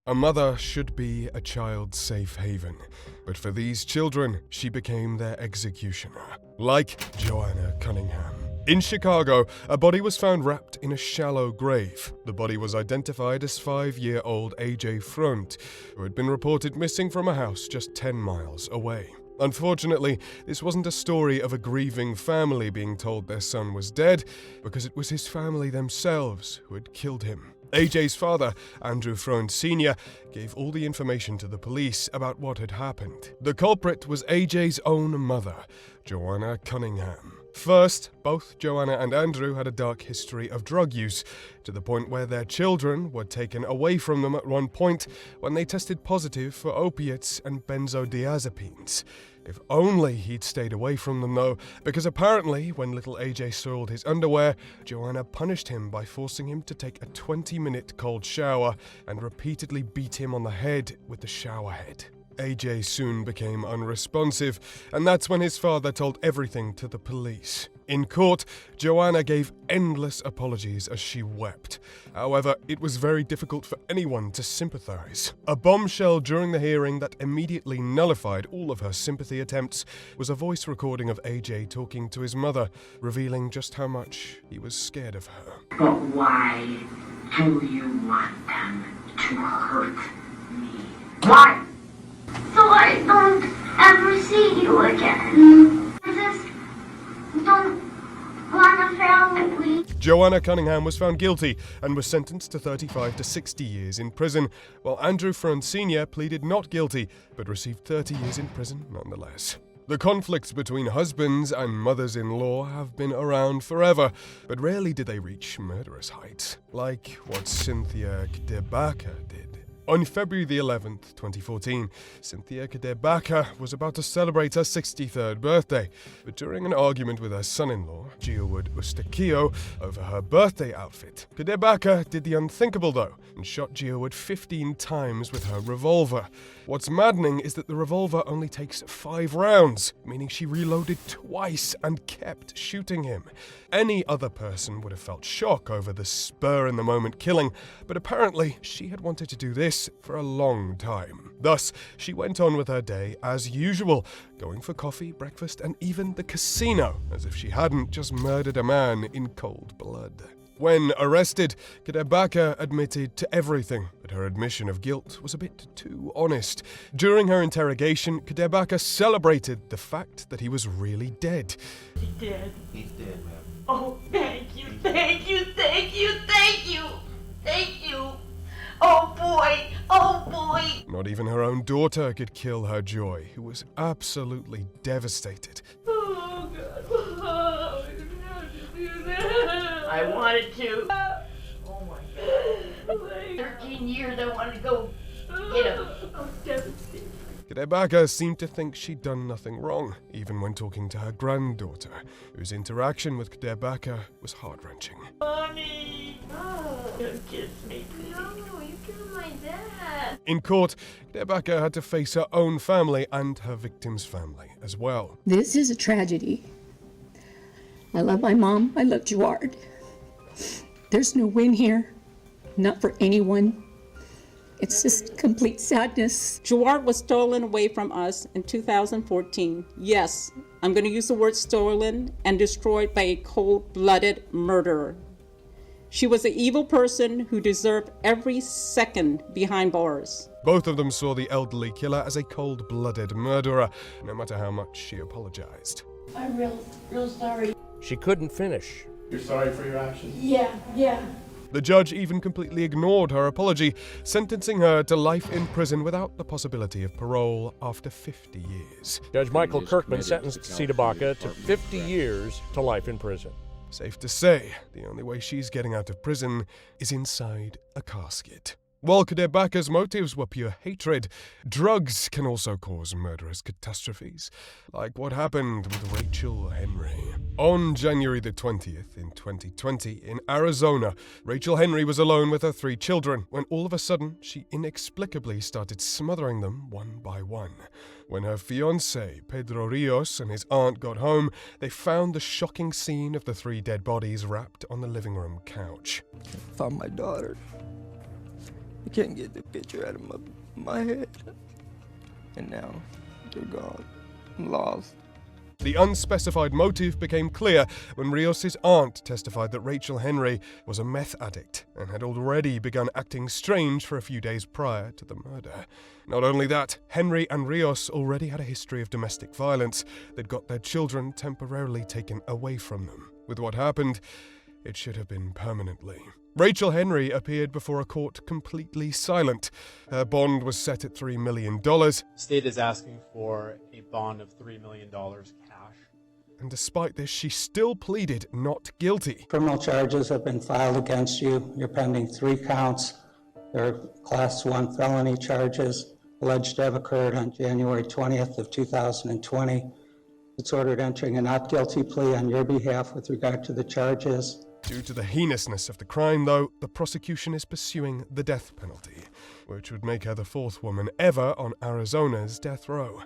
A mother should be a child's safe haven, but for these children, she became their executioner, like Joanna Cunningham. In Chicago, a body was found wrapped in a shallow grave. The body was identified as 5-year-old A.J. Front, who had been reported missing from a house just 10 miles away. Unfortunately, this wasn't a story of a grieving family being told their son was dead, because it was his family themselves who had killed him. AJ's father, Andrew Front Sr., gave all the information to the police about what had happened. The culprit was AJ's own mother, Joanna Cunningham. First, both Joanna and Andrew had a dark history of drug use, to the point where their children were taken away from them at one point when they tested positive for opiates and benzodiazepines. If only he'd stayed away from them though, because apparently when little AJ soiled his underwear, Joanna punished him by forcing him to take a 20-minute cold shower and repeatedly beat him on the head with the shower head. AJ soon became unresponsive, and that's when his father told everything to the police. In court, Joanna gave endless apologies as she wept. However, it was very difficult for anyone to sympathize. A bombshell during the hearing that immediately nullified all of her sympathy attempts was a voice recording of AJ talking to his mother, revealing just how much he was scared of her. But why do you want them to hurt me? Why? So I don't ever see you again. I just don't want a family. Joanna Cunningham was found guilty and was sentenced to 35 to 60 years in prison, while Andrew Front Sr. pleaded not guilty, but received 30 years in prison nonetheless. The conflicts between husbands and mothers-in-law have been around forever, but rarely did they reach murderous heights, like what Cynthia Dabaka did. On February the 11th, 2014, Cynthia Dabaka was about to celebrate her 63rd birthday, but during an argument with her son-in-law, Giawood Ustakio, over her birthday outfit, Dabaka did the unthinkable though, and shot Giawood 15 times with her revolver. What's maddening is that the revolver only takes 5 rounds, meaning she reloaded twice and kept shooting him. Any other person would have felt shock over the spur-in-the-moment killing, but apparently she had wanted to do this for a long time. Thus, she went on with her day as usual, going for coffee, breakfast, and even the casino, as if she hadn't just murdered a man in cold blood. When arrested, Dabaka admitted to everything, but her admission of guilt was a bit too honest. During her interrogation, Dabaka celebrated the fact that he was really dead. He's dead. He's dead, ma'am. Oh, thank you, thank you, thank you, thank you, thank you. Oh boy, oh boy. Not even her own daughter could kill her joy, who was absolutely devastated. Oh God, oh, I didn't have to do that. I wanted to. Oh my God. 13 years I wanted to go get him. I was devastated. Dabaka seemed to think she'd done nothing wrong, even when talking to her granddaughter, whose interaction with Dabaka was heart-wrenching. Mommy! Oh, don't kiss me. No, you killed my dad. In court, Dabaka had to face her own family and her victim's family as well. This is a tragedy. I love my mom. I love Gerard. There's no win here. Not for anyone. It's just complete sadness. Gerard was stolen away from us in 2014. Yes, I'm going to use the word stolen and destroyed by a cold-blooded murderer. She was an evil person who deserved every second behind bars. Both of them saw the elderly killer as a cold-blooded murderer, no matter how much she apologized. I'm real sorry. She couldn't finish. You're sorry for your actions? Yeah. The judge even completely ignored her apology, sentencing her to life in prison without the possibility of parole after 50 years. Judge Michael Kirkman sentenced Dabaka to 50 years to life in prison. Safe to say, the only way she's getting out of prison is inside a casket. While Dabaka's motives were pure hatred, drugs can also cause murderous catastrophes, like what happened with Rachel Henry. On January the 20th in 2020, in Arizona, Rachel Henry was alone with her 3 children when all of a sudden she inexplicably started smothering them one by one. When her fiancé, Pedro Rios, and his aunt got home, they found the shocking scene of the 3 dead bodies wrapped on the living room couch. Found my daughter. I can't get the picture out of my head. And now, they're gone. I'm lost. The unspecified motive became clear when Rios' aunt testified that Rachel Henry was a meth addict and had already begun acting strange for a few days prior to the murder. Not only that, Henry and Rios already had a history of domestic violence that got their children temporarily taken away from them. With what happened, it should have been permanently. Rachel Henry appeared before a court completely silent. Her bond was set at $3 million. The state is asking for a bond of $3 million cash. And despite this, she still pleaded not guilty. Criminal charges have been filed against you. You're pending 3 counts. They're Class 1 felony charges alleged to have occurred on January 20th of 2020. It's ordered entering a not guilty plea on your behalf with regard to the charges. Due to the heinousness of the crime, though, the prosecution is pursuing the death penalty, which would make her the 4th woman ever on Arizona's death row.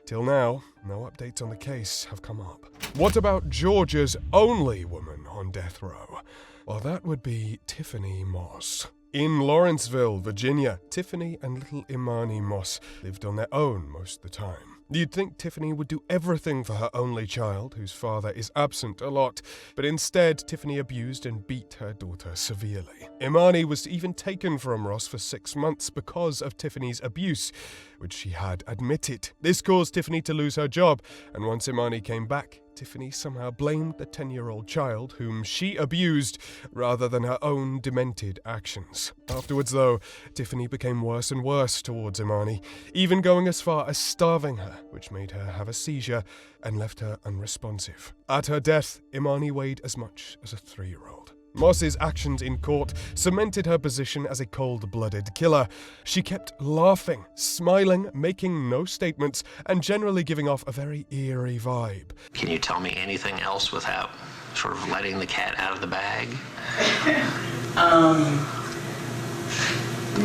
Till now, no updates on the case have come up. What about Georgia's only woman on death row? Well, that would be Tiffany Moss. In Lawrenceville, Virginia, Tiffany and little Imani Moss lived on their own most of the time. You'd think Tiffany would do everything for her only child, whose father is absent a lot, but instead Tiffany abused and beat her daughter severely. Imani was even taken from Ross for 6 months because of Tiffany's abuse, which she had admitted. This caused Tiffany to lose her job, and once Imani came back, Tiffany somehow blamed the 10-year-old child whom she abused rather than her own demented actions. Afterwards, though, Tiffany became worse and worse towards Imani, even going as far as starving her, which made her have a seizure and left her unresponsive. At her death, Imani weighed as much as a 3-year-old. Moss's actions in court cemented her position as a cold-blooded killer. She kept laughing, smiling, making no statements, and generally giving off a very eerie vibe. Can you tell me anything else without sort of letting the cat out of the bag?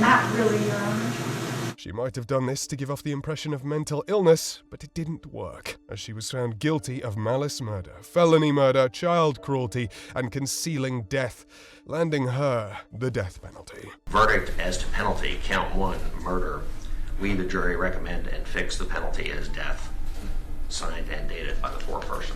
Not really, Your Honor. She might have done this to give off the impression of mental illness, but it didn't work, as she was found guilty of malice murder, felony murder, child cruelty, and concealing death, landing her the death penalty. Verdict as to penalty, count 1, murder. We, the jury, recommend and fix the penalty as death. Signed and dated by the foreperson.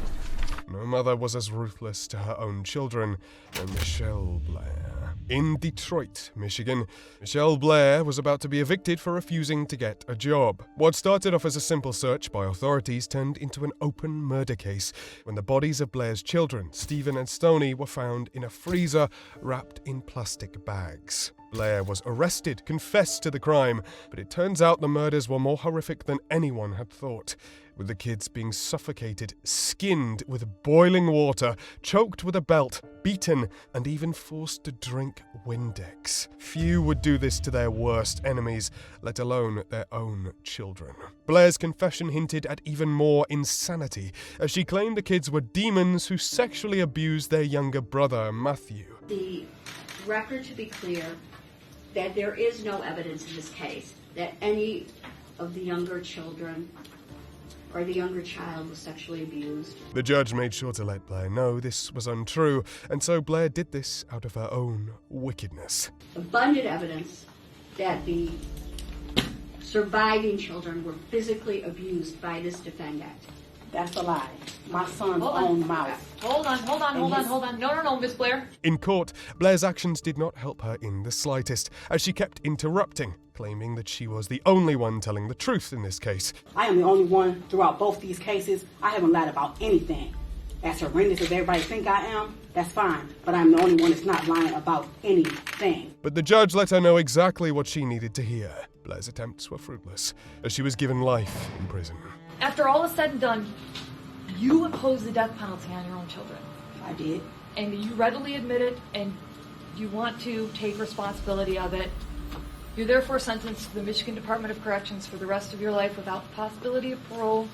No mother was as ruthless to her own children than Michelle Blair. In Detroit, Michigan, Michelle Blair was about to be evicted for refusing to get a job. What started off as a simple search by authorities turned into an open murder case when the bodies of Blair's children, Stephen and Stoney, were found in a freezer wrapped in plastic bags. Blair was arrested, confessed to the crime, but it turns out the murders were more horrific than anyone had thought, with the kids being suffocated, skinned with boiling water, choked with a belt, beaten, and even forced to drink Windex. Few would do this to their worst enemies, let alone their own children. Blair's confession hinted at even more insanity, as she claimed the kids were demons who sexually abused their younger brother, Matthew. The record to be clear that there is no evidence in this case that any of the younger children or the younger child was sexually abused. The judge made sure to let Blair know this was untrue, and so Blair did this out of her own wickedness. Abundant evidence that the surviving children were physically abused by this defendant. That's a lie. My son's own mouth. Hold on. No, Miss Blair. In court, Blair's actions did not help her in the slightest, as she kept interrupting, claiming that she was the only one telling the truth in this case. I am the only one throughout both these cases. I haven't lied about anything. As horrendous as everybody think I am, that's fine. But I'm the only one that's not lying about anything. But the judge let her know exactly what she needed to hear. Blair's attempts were fruitless, as she was given life in prison. After all is said and done, you imposed the death penalty on your own children. I did. And you readily admit it, and you want to take responsibility of it. You're therefore sentenced to the Michigan Department of Corrections for the rest of your life without the possibility of parole,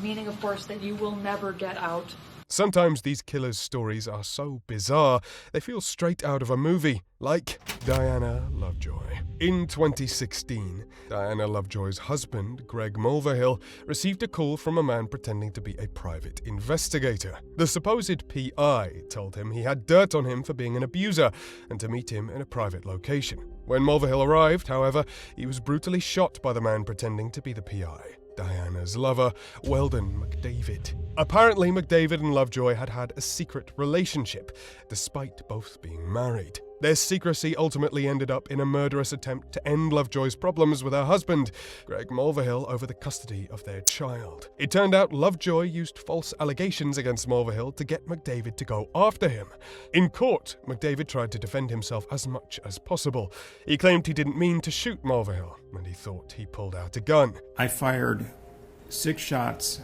meaning, of course, that you will never get out. Sometimes these killers' stories are so bizarre, they feel straight out of a movie, like Diana Lovejoy. In 2016, Diana Lovejoy's husband, Greg Mulverhill, received a call from a man pretending to be a private investigator. The supposed PI told him he had dirt on him for being an abuser and to meet him in a private location. When Mulvihill arrived, however, he was brutally shot by the man pretending to be the PI, Diana's lover, Weldon McDavid. Apparently, McDavid and Lovejoy had had a secret relationship, despite both being married. Their secrecy ultimately ended up in a murderous attempt to end Lovejoy's problems with her husband, Greg Mulvihill, over the custody of their child. It turned out Lovejoy used false allegations against Mulvihill to get McDavid to go after him. In court, McDavid tried to defend himself as much as possible. He claimed he didn't mean to shoot Mulvihill, and he thought he pulled out a gun. I fired 6 shots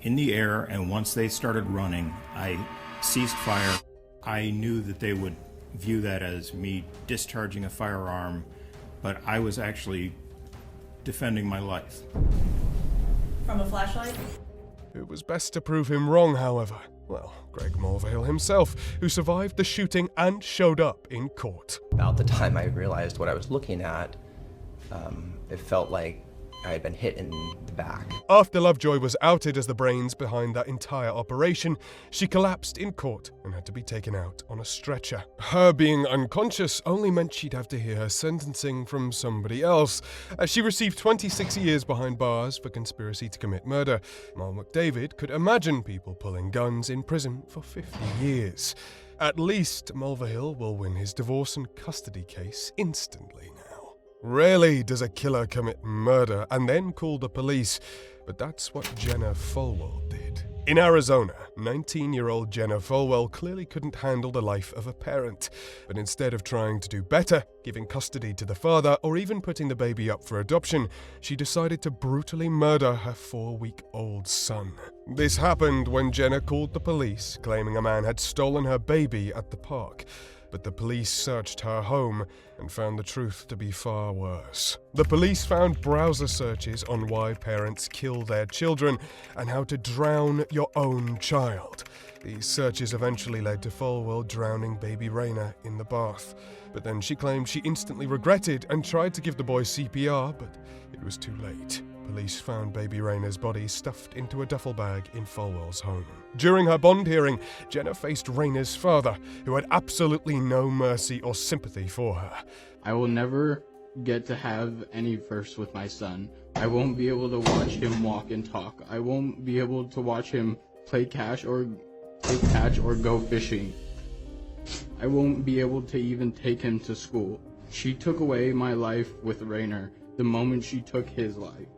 in the air, and once they started running, I ceased fire. I knew that they would view that as me discharging a firearm, but I was actually defending my life. From a flashlight? It was best to prove him wrong, however. Well, Greg Mulvihill himself, who survived the shooting and showed up in court. About the time I realized what I was looking at, it felt like I had been hit in the back. After Lovejoy was outed as the brains behind that entire operation, she collapsed in court and had to be taken out on a stretcher. Her being unconscious only meant she'd have to hear her sentencing from somebody else, as she received 26 years behind bars for conspiracy to commit murder, while McDavid could imagine people pulling guns in prison for 50 years. At least Mulvihill will win his divorce and custody case instantly now. Rarely does a killer commit murder and then call the police, but that's what Jenna Fulwell did. In Arizona, 19-year-old Jenna Fulwell clearly couldn't handle the life of a parent, but instead of trying to do better, giving custody to the father, or even putting the baby up for adoption, she decided to brutally murder her 4-week-old son. This happened when Jenna called the police, claiming a man had stolen her baby at the park. But the police searched her home and found the truth to be far worse. The police found browser searches on why parents kill their children and how to drown your own child. These searches eventually led to Fulwell drowning baby Raina in the bath. But then she claimed she instantly regretted and tried to give the boy CPR, but it was too late. Police found baby Raina's body stuffed into a duffel bag in Fulwell's home. During her bond hearing, Jenna faced Raina's father, who had absolutely no mercy or sympathy for her. I will never get to have any first with my son. I won't be able to watch him walk and talk. I won't be able to watch him play catch or go fishing. I won't be able to even take him to school. She took away my life with Rainer the moment she took his life.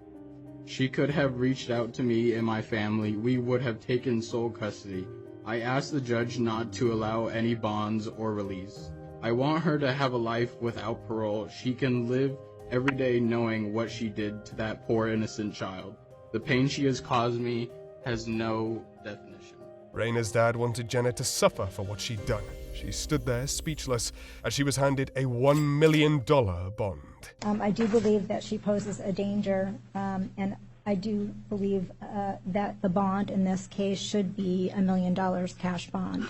She could have reached out to me and my family. We would have taken sole custody. I asked the judge not to allow any bonds or release. I want her to have a life without parole. She can live every day knowing what she did to that poor innocent child. The pain she has caused me has no definition. Raina's dad wanted Jenna to suffer for what she'd done. She stood there speechless as she was handed a $1 million bond. I do believe that she poses a danger, and I do believe that the bond in this case should be $1 million cash bond.